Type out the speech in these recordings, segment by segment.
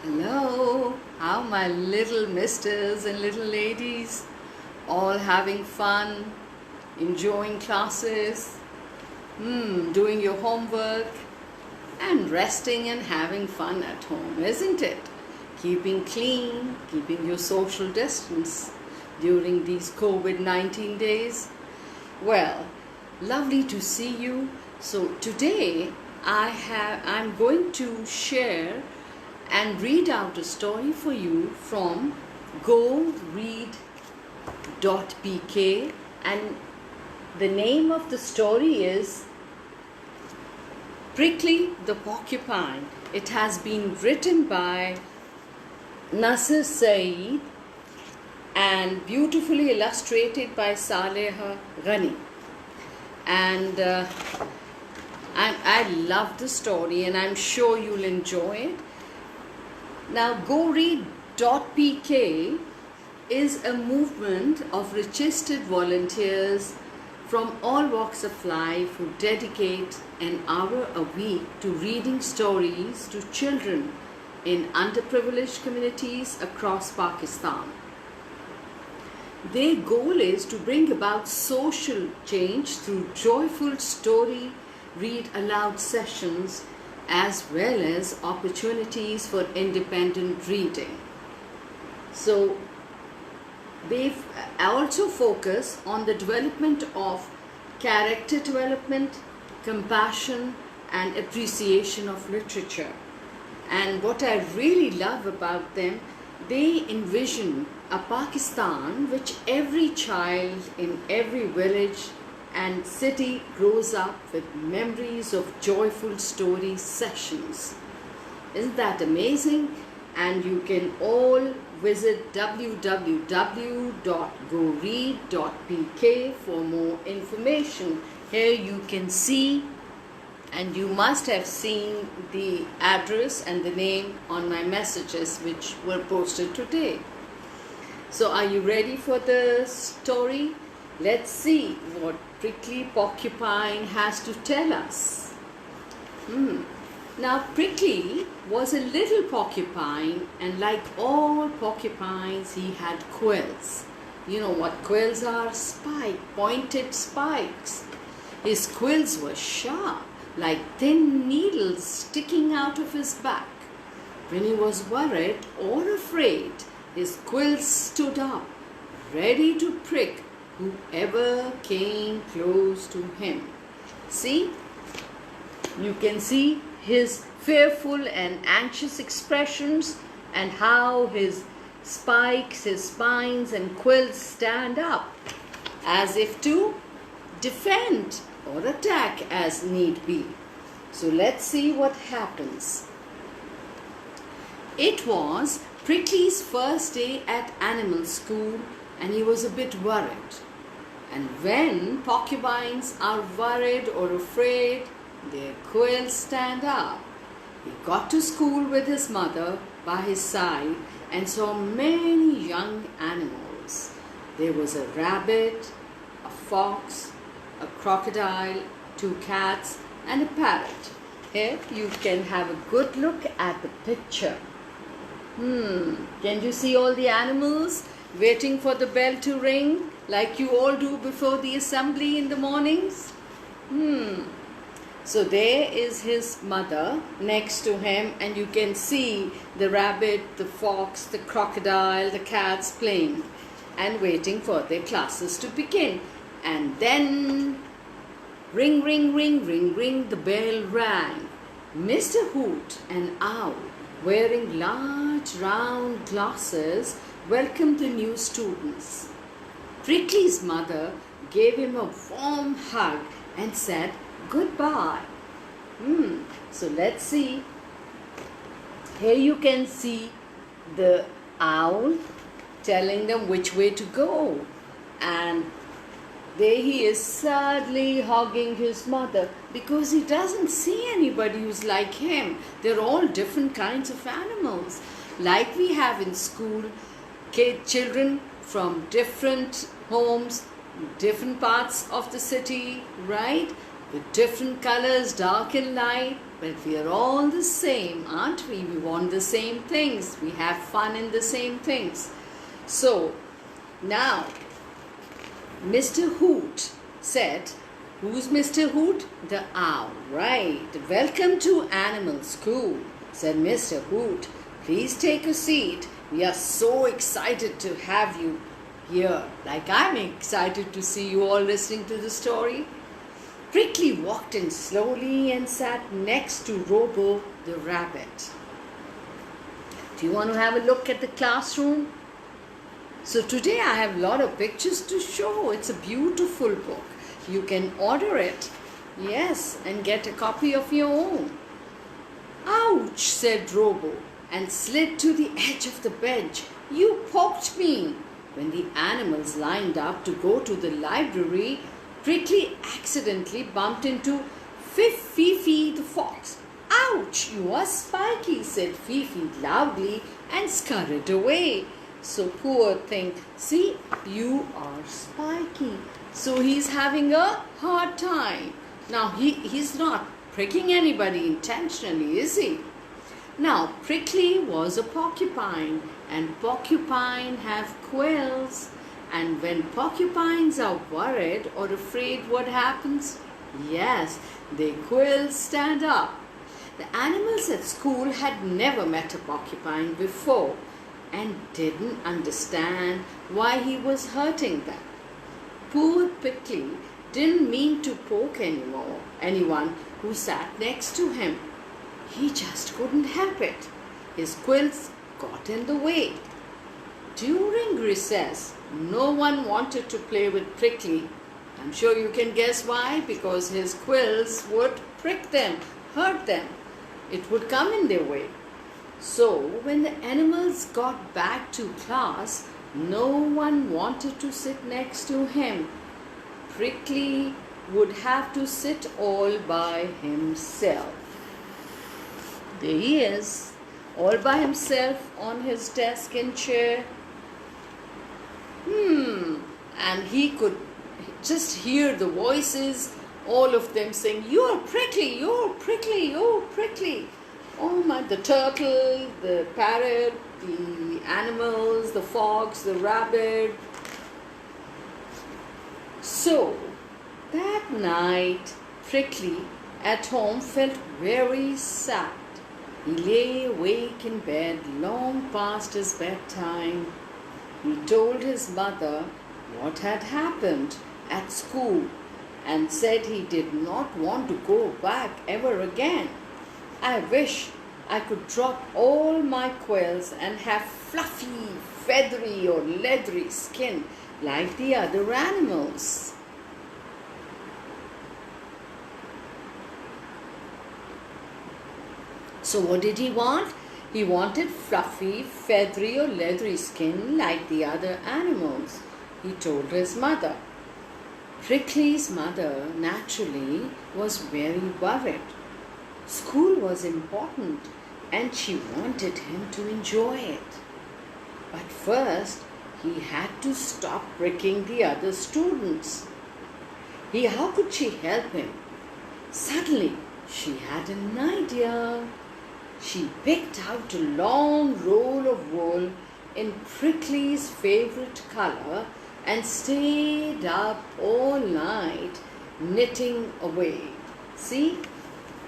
Hello, how my little misters and little ladies, all having fun, enjoying classes, doing your homework and resting and having fun at home, isn't it? Keeping clean, keeping your social distance during these COVID-19 days. Well, lovely to see you. So today I'm going to share and read out a story for you from goread.pk, and the name of the story is Prickle the Porcupine. It has been written by Nasir Saeed and beautifully illustrated by Saleha Ghani. And I love the story and I'm sure you'll enjoy it. Now, goread.pk is a movement of registered volunteers from all walks of life who dedicate an hour a week to reading stories to children in underprivileged communities across Pakistan. Their goal is to bring about social change through joyful story read aloud sessions as well as opportunities for independent reading. So they also focus on the development of character development, compassion and appreciation of literature. And what I really love about them, they envision a Pakistan which every child in every village and city grows up with memories of joyful story sessions. Isn't that amazing? And you can all visit www.goread.pk for more information. Here you can see, and you must have seen the address and the name on my messages which were posted today. So are you ready for the story? Let's see what Prickly Porcupine has to tell us. Now, Prickly was a little porcupine, and like all porcupines, he had quills. You know what quills are? Pointed spikes. His quills were sharp, like thin needles sticking out of his back. When he was worried or afraid, his quills stood up, ready to prick whoever came close to him. See? You can see his fearful and anxious expressions and how his spikes, his spines and quills stand up as if to defend or attack as need be. So let's see what happens. It was Prickly's first day at animal school and he was a bit worried. And when porcupines are worried or afraid, their quills stand up. He got to school with his mother by his side and saw many young animals. There was a rabbit, a fox, a crocodile, 2 cats and a parrot. Here you can have a good look at the picture. Can you see all the animals waiting for the bell to ring like you all do before the assembly in the mornings? So there is his mother next to him, and you can see the rabbit, the fox, the crocodile, the cats playing and waiting for their classes to begin. And then ring, ring, ring, ring, ring, the bell rang. Mr. Hoot, an owl, wearing large round glasses, welcomed the new students. Prickly's mother gave him a warm hug and said goodbye. So let's see. Here you can see the owl telling them which way to go. And there he is sadly hugging his mother because he doesn't see anybody who's like him. They're all different kinds of animals. Like we have in school, children from different homes, different parts of the city, right? With different colors, dark and light. But we are all the same, aren't we? We want the same things. We have fun in the same things. So, now, Mr. Hoot said, who's Mr. Hoot? The owl, right. Welcome to Animal School, said Mr. Hoot. Please take a seat. We are so excited to have you here. Like I'm excited to see you all listening to the story. Prickly walked in slowly and sat next to Robo the rabbit. Do you want to have a look at the classroom? So today I have a lot of pictures to show. It's a beautiful book. You can order it, yes, and get a copy of your own. Ouch, said Robo, and slid to the edge of the bench. You poked me. When the animals lined up to go to the library, Prickly accidentally bumped into Fifi the fox. Ouch, you are spiky, said Fifi loudly and scurried away. So poor thing, see, you are spiky. So he's having a hard time. Now he's not pricking anybody intentionally, is he? Now Prickly was a porcupine, and porcupine have quills. And when porcupines are worried or afraid, what happens? Yes, their quills stand up. The animals at school had never met a porcupine before and didn't understand why he was hurting them. Poor Prickly didn't mean to poke anyone who sat next to him. He just couldn't help it. His quills got in the way. During recess, no one wanted to play with Prickly. I'm sure you can guess why, because his quills would prick them, hurt them. It would come in their way. So when the animals got back to class, no one wanted to sit next to him. Prickly would have to sit all by himself. There he is, all by himself on his desk and chair. And he could just hear the voices, all of them saying, "You're Prickly, you're Prickly, you're Prickly." Oh my, the turtle, the parrot, the animals, the fox, the rabbit. So that night, Prickly at home felt very sad. He lay awake in bed long past his bedtime. He told his mother what had happened at school and said he did not want to go back ever again. I wish I could drop all my quills and have fluffy, feathery or leathery skin like the other animals. So what did he want? He wanted fluffy, feathery or leathery skin like the other animals, he told his mother. Prickly's mother naturally was very worried. School was important and she wanted him to enjoy it. But first, he had to stop pricking the other students. How could she help him? Suddenly, she had an idea. She picked out a long roll of wool in Prickly's favorite color and stayed up all night knitting away. See?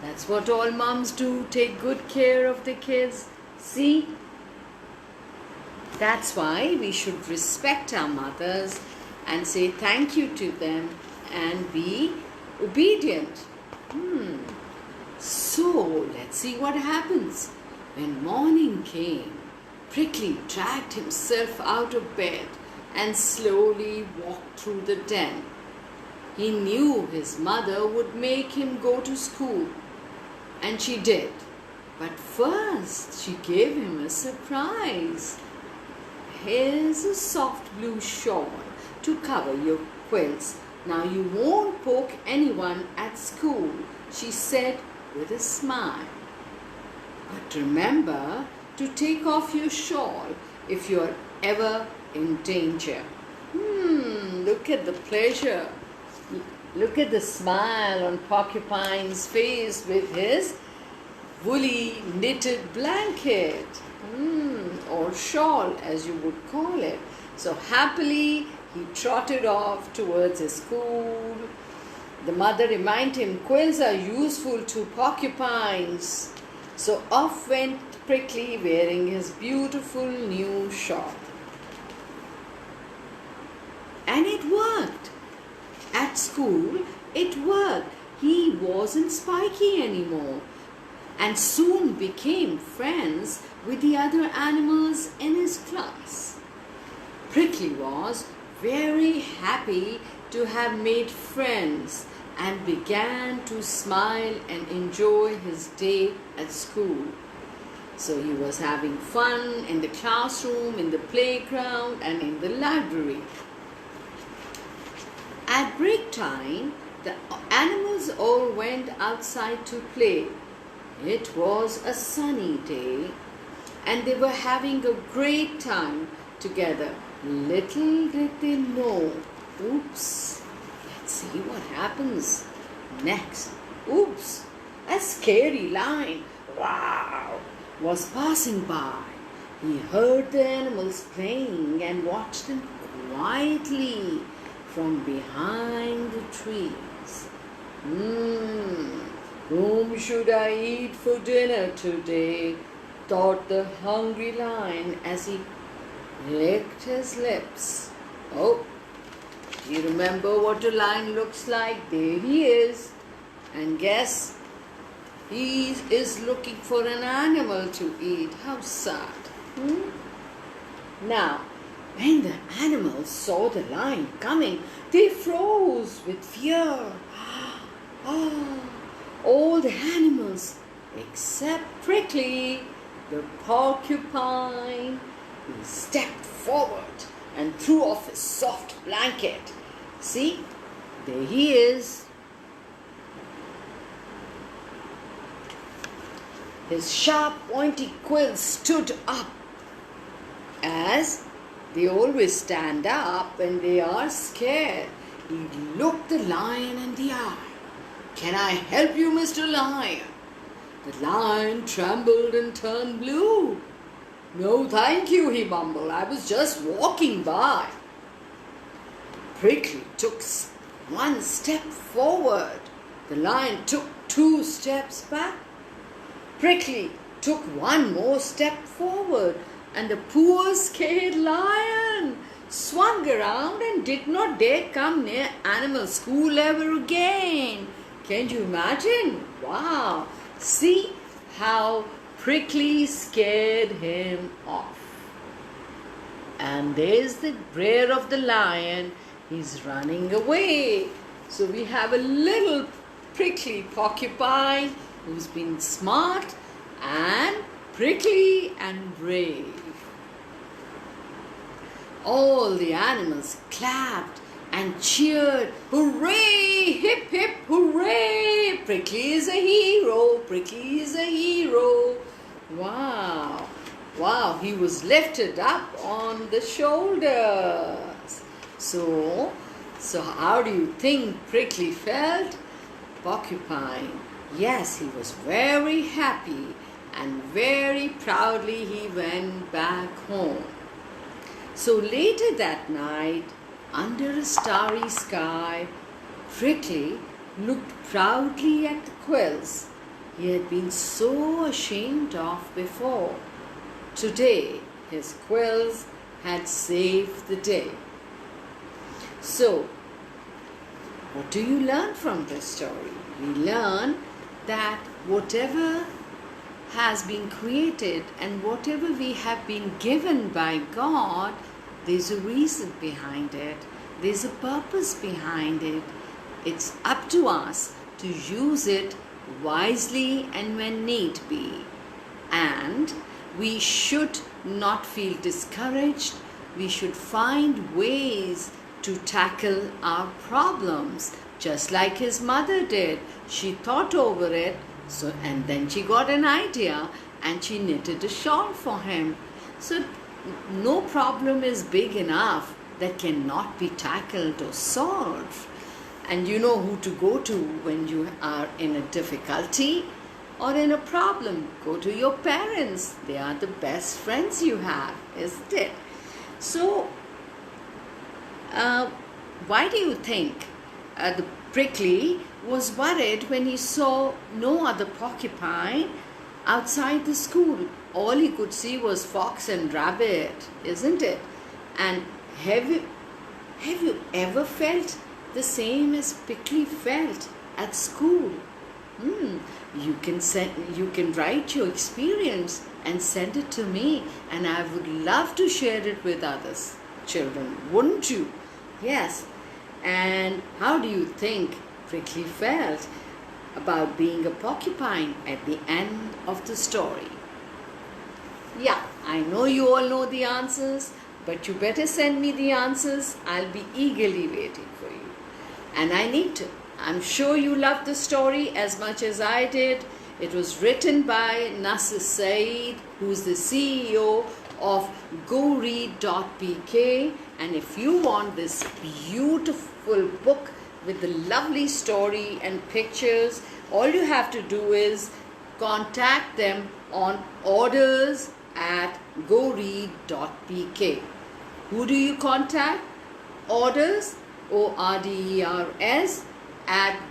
That's what all moms do, take good care of the kids. See? That's why we should respect our mothers and say thank you to them and be obedient. So, let's see what happens. When morning came, Prickly dragged himself out of bed and slowly walked through the den. He knew his mother would make him go to school, and she did. But first, she gave him a surprise. Here's a soft blue shawl to cover your quills. Now you won't poke anyone at school, she said with a smile. But remember to take off your shawl if you're ever in danger. Look at the pleasure. Look at the smile on Porcupine's face with his woolly knitted blanket, or shawl as you would call it. So happily he trotted off towards his school. The mother reminded him quills are useful to porcupines. So off went Prickly wearing his beautiful new shawl. And it worked. At school, it worked. He wasn't spiky anymore and soon became friends with the other animals in his class. Prickly was very happy to have made friends and began to smile and enjoy his day at school. So he was having fun in the classroom, in the playground, and in the library. At break time, the animals all went outside to play. It was a sunny day, and they were having a great time together. Little did they know, oops, let's see what happens next. Oops, a scary lion, wow, was passing by. He heard the animals playing and watched them quietly from behind the trees. Whom should I eat for dinner today? Thought the hungry lion as he licked his lips. Oh, do you remember what a lion looks like? There he is. And guess, he is looking for an animal to eat. How sad. Now, when the animals saw the lion coming, they froze with fear. All the animals except Prickly, the porcupine, he stepped forward and threw off his soft blanket. See, there he is. His sharp, pointy quills stood up, as they always stand up when they are scared. He looked the lion in the eye. "Can I help you, Mr. Lion?" The lion trembled and turned blue. "No, thank you," he mumbled. "I was just walking by." Prickly took one step forward. The lion took 2 steps back. Prickly took one more step forward, and the poor scared lion swung around and did not dare come near animal school ever again. Can you imagine? Wow! See how Prickly scared him off. And there's the rear of the lion. He's running away. So we have a little prickly porcupine who's been smart and prickly and brave. All the animals clapped and cheered. "Hooray! Hip hip hooray! Prickly is a hero! Prickly is a hero!" Wow! Wow! He was lifted up on the shoulders. So how do you think Prickly felt? Porcupine. Yes, he was very happy and very proudly he went back home. So later that night, under a starry sky, Prickly looked proudly at the quills he had been so ashamed of before. Today, his quills had saved the day. So, what do you learn from this story? We learn that whatever has been created and whatever we have been given by God, there's a reason behind it. There's a purpose behind it. It's up to us to use it wisely and when need be. And we should not feel discouraged. We should find ways to tackle our problems, just like his mother did. She thought over it, and then she got an idea and she knitted a shawl for him. So no problem is big enough that cannot be tackled or solved. And you know who to go to when you are in a difficulty. or in a problem, go to your parents. They are the best friends you have, isn't it? So, why do you think the Prickly was worried when he saw no other porcupine outside the school? All he could see was fox and rabbit, isn't it? And have you ever felt the same as Prickly felt at school? You can write your experience and send it to me, and I would love to share it with others children, wouldn't you? Yes. And how do you think Prickly felt about being a porcupine at the end of the story? Yeah, I know you all know the answers, but you better send me the answers. I'll be eagerly waiting for you. And I need to. I'm sure you loved the story as much as I did. It was written by Nasir Saeed, who's the CEO of GoRead.pk. And if you want this beautiful book with the lovely story and pictures, all you have to do is contact them on orders@goread.pk. Who do you contact? Orders, ORDERS,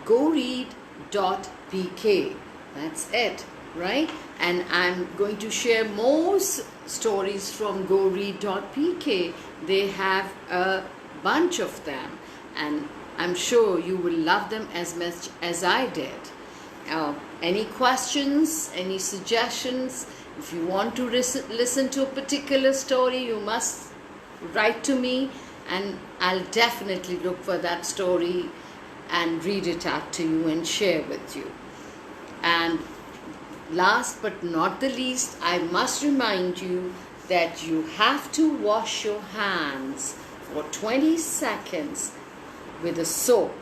@goread.pk. That's it, right? And I'm going to share more stories from GoRead.pk. They have a bunch of them, and I'm sure you will love them as much as I did. Any questions, any suggestions? If you want to listen to a particular story, you must write to me, and I'll definitely look for that story and read it out to you and share with you. And last but not the least, I must remind you that you have to wash your hands for 20 seconds with a soap,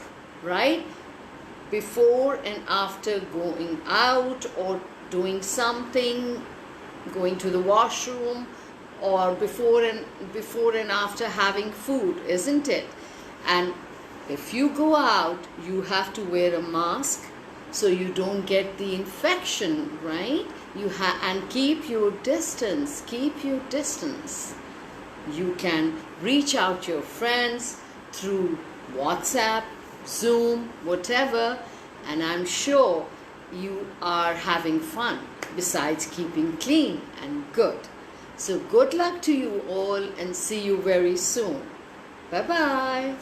right? Before and after going out or doing something, going to the washroom, or before and after having food, isn't it? And if you go out, you have to wear a mask so you don't get the infection, right? And keep your distance. You can reach out to your friends through WhatsApp, Zoom, whatever, and I'm sure you are having fun besides keeping clean and good. So good luck to you all, and see you very soon. Bye-bye.